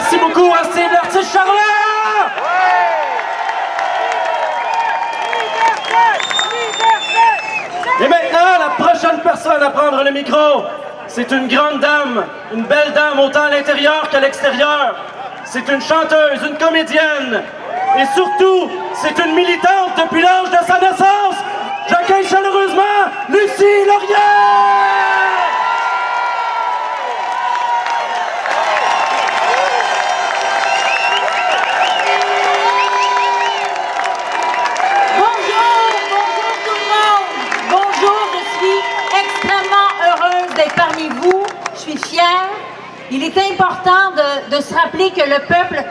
Merci beaucoup à Steve l'artiste Charlotte! Et maintenant, la prochaine personne à prendre le micro, c'est une grande dame, une belle dame autant à l'intérieur qu'à l'extérieur. C'est une chanteuse, une comédienne et surtout, c'est une militante depuis l'âge de sa naissance. J'accueille chaleureusement Lucie Laurier! Parmi vous, je suis fière. Il est important de se rappeler que le peuple,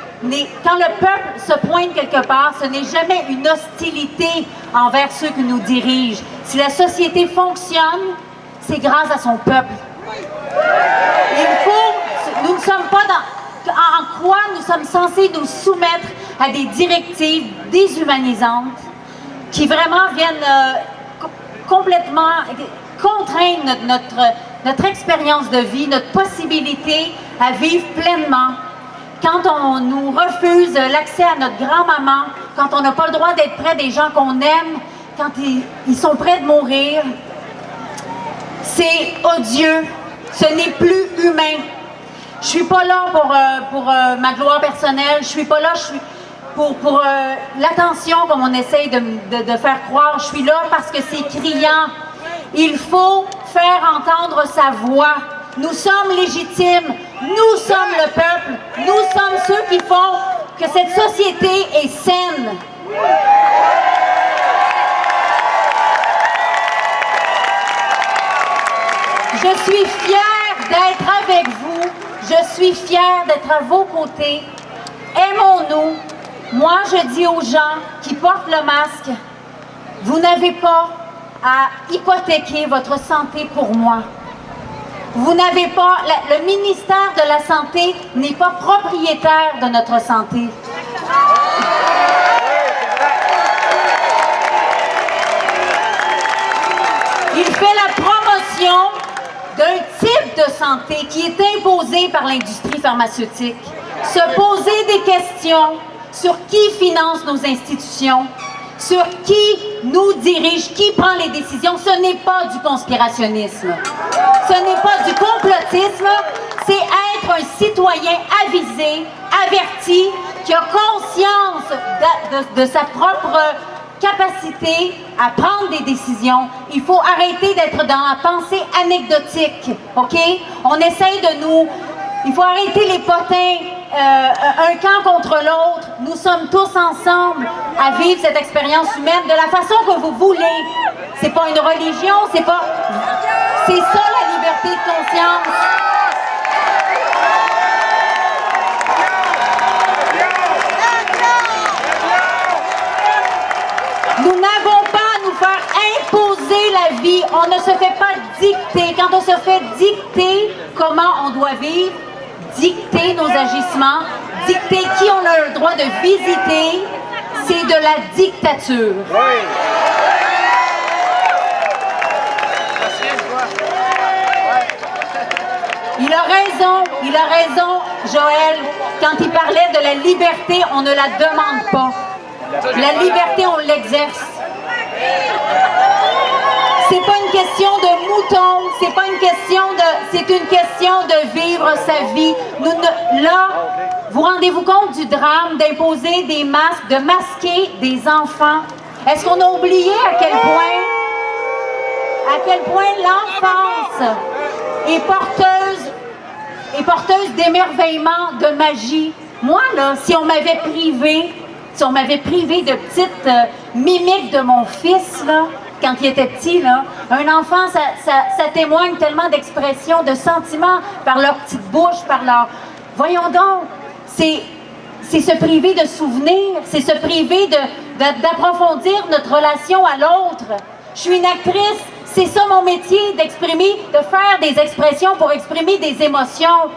quand le peuple se pointe quelque part, ce n'est jamais une hostilité envers ceux qui nous dirigent. Si la société fonctionne, c'est grâce à son peuple. Nous ne sommes pas en quoi nous sommes censés nous soumettre à des directives déshumanisantes qui vraiment viennent complètement contraindre notre expérience de vie, notre possibilité à vivre pleinement. Quand on nous refuse l'accès à notre grand-maman, quand on n'a pas le droit d'être près des gens qu'on aime, quand ils sont près de mourir, c'est odieux, ce n'est plus humain. Je suis pas là pour ma gloire personnelle, je suis pas là pour l'attention comme on essaye de faire croire, je suis là parce que c'est criant. Il faut faire entendre sa voix. Nous sommes légitimes. Nous sommes le peuple. Nous sommes ceux qui font que cette société est saine. Je suis fière d'être avec vous. Je suis fière d'être à vos côtés. Aimons-nous. Moi, je dis aux gens qui portent le masque, vous n'avez pas à hypothéquer votre santé pour moi. Vous n'avez pas, le ministère de la Santé n'est pas propriétaire de notre santé. Il fait la promotion d'un type de santé qui est imposé par l'industrie pharmaceutique. Se poser des questions sur qui finance nos institutions, sur qui nous dirige, qui prend les décisions, ce n'est pas du conspirationnisme. Ce n'est pas du complotisme, c'est être un citoyen avisé, averti, qui a conscience de sa propre capacité à prendre des décisions. Il faut arrêter d'être dans la pensée anecdotique, OK? On essaye de nous... Il faut arrêter les potins, un camp contre l'autre. Nous sommes tous ensemble à vivre cette expérience humaine de la façon que vous voulez. C'est pas une religion, c'est pas... C'est ça la liberté de conscience. Nous n'avons pas à nous faire imposer la vie. On ne se fait pas dicter. Quand on se fait dicter comment on doit vivre, dicter nos agissements, dicter qui on a le droit de visiter, c'est de la dictature. Il a raison, Joël, quand il parlait de la liberté, on ne la demande pas. La liberté, on l'exerce. C'est pas une question de mouton, c'est pas une question c'est une question de vivre sa vie. Là, vous rendez-vous compte du drame d'imposer des masques, de masquer des enfants? Est-ce qu'on a oublié à quel point l'enfance est porteuse d'émerveillement, de magie? Moi, là, si on m'avait privé de petites mimiques de mon fils, là, quand il était petit, là, un enfant, ça témoigne tellement d'expression, de sentiments par leur petite bouche, par leur... Voyons donc, c'est se priver de souvenirs, c'est se priver d'approfondir notre relation à l'autre. Je suis une actrice, c'est ça mon métier, d'exprimer, de faire des expressions pour exprimer des émotions.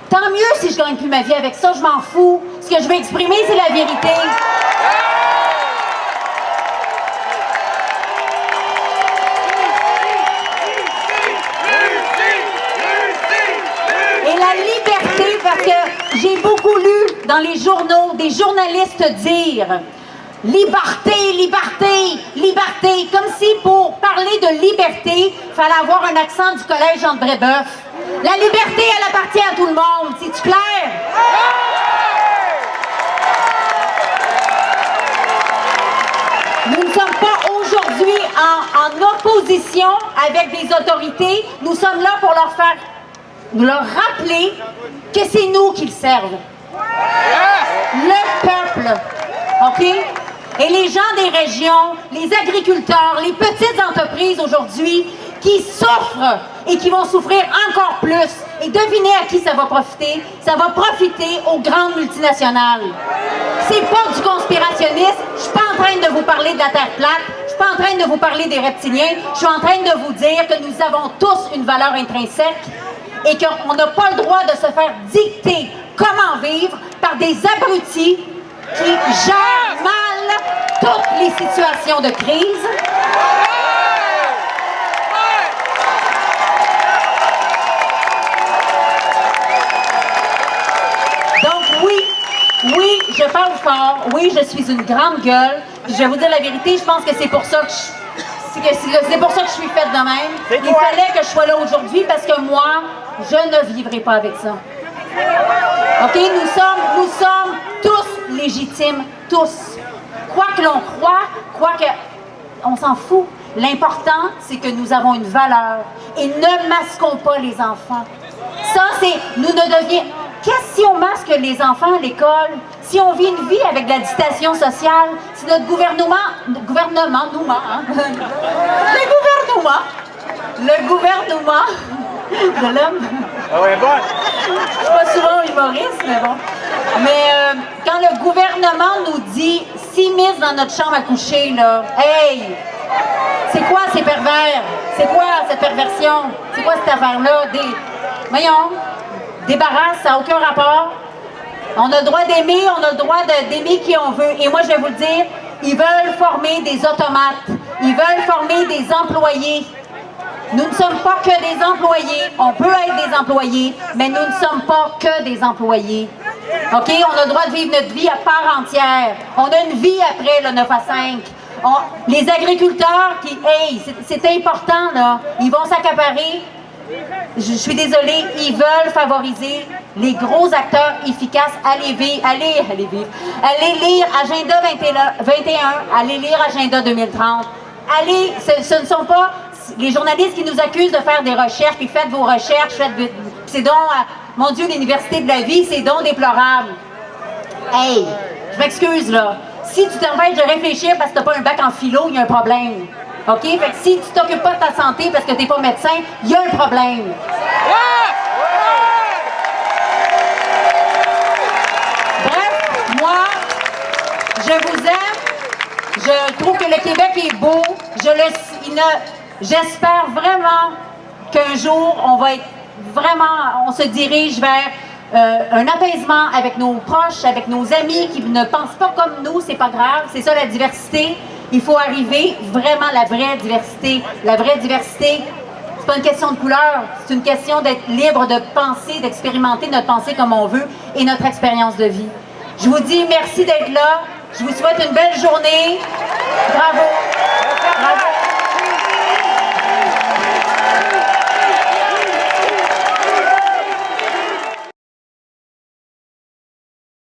Tant mieux si je gagne plus ma vie avec ça, je m'en fous. Ce que je veux exprimer, c'est la vérité. Et la liberté, parce que j'ai beaucoup dans les journaux des journalistes dire « Liberté, liberté, liberté », comme si pour parler de liberté, il fallait avoir un accent du collège Jean de Brébeuf. La liberté, elle appartient à tout le monde. C'est-tu clair? Nous ne sommes pas aujourd'hui en opposition avec des autorités. Nous sommes là pour leur rappeler que c'est nous qui le servent. Le peuple. OK? Et les gens des régions, les agriculteurs, les petites entreprises aujourd'hui qui souffrent et qui vont souffrir encore plus. Et devinez à qui ça va profiter? Ça va profiter aux grandes multinationales. C'est pas du conspirationnisme. Je suis pas en train de vous parler de la Terre plate. Je suis pas en train de vous parler des reptiliens. Je suis en train de vous dire que nous avons tous une valeur intrinsèque et qu'on n'a pas le droit de se faire dicter comment vivre par des abrutis qui gèrent mal toutes les situations de crise. Oui, je parle fort. Oui, je suis une grande gueule. Puis je vais vous dire la vérité, je pense que c'est pour ça que c'est pour ça que je suis faite de même. Il fallait que je sois là aujourd'hui parce que moi, je ne vivrai pas avec ça. OK? Nous sommes tous légitimes, tous. Quoi que l'on croit, on s'en fout. L'important, c'est que nous avons une valeur. Et ne masquons pas les enfants. Ça, c'est... Nous ne devions... Qu'est-ce si on masque les enfants à l'école? Si on vit une vie avec de la distanciation sociale? Si notre gouvernement, le gouvernement, je l'aime. Ah ouais, bon. Je suis pas souvent humoriste, mais bon. Mais quand le gouvernement nous dit 6 miss dans notre chambre à coucher, là, hey! C'est quoi ces pervers? C'est quoi cette perversion? C'est quoi cette affaire-là? Voyons, débarrasse, ça n'a aucun rapport. On a le droit d'aimer, on a le droit d'aimer qui on veut. Et moi, je vais vous le dire, ils veulent former des automates. Ils veulent former des employés. Nous ne sommes pas que des employés. On peut être des employés, mais nous ne sommes pas que des employés. OK? On a le droit de vivre notre vie à part entière. On a une vie après le 9 à 5. Les agriculteurs qui... Hey, c'est important, là. Ils vont s'accaparer. Je suis désolée, ils veulent favoriser les gros acteurs efficaces. Allez lire Agenda 21, allez lire Agenda 2030. Allez, ce ne sont pas les journalistes qui nous accusent de faire des recherches, puis faites vos recherches, c'est donc, mon Dieu, l'université de la vie, c'est donc déplorable. Hey, je m'excuse là. Si tu t'empêches de réfléchir parce que tu n'as pas un bac en philo, il y a un problème. OK? Fait que si tu t'occupes pas de ta santé parce que tu n'es pas médecin, il y a un problème. Bref, moi, je vous aime. Je trouve que le Québec est beau. J'espère vraiment qu'un jour, on se dirige vers un apaisement avec nos proches, avec nos amis qui ne pensent pas comme nous. C'est pas grave. C'est ça la diversité. Il faut arriver vraiment à la vraie diversité. La vraie diversité, c'est pas une question de couleur, c'est une question d'être libre de penser, d'expérimenter notre pensée comme on veut et notre expérience de vie. Je vous dis merci d'être là. Je vous souhaite une belle journée. Bravo. Bravo.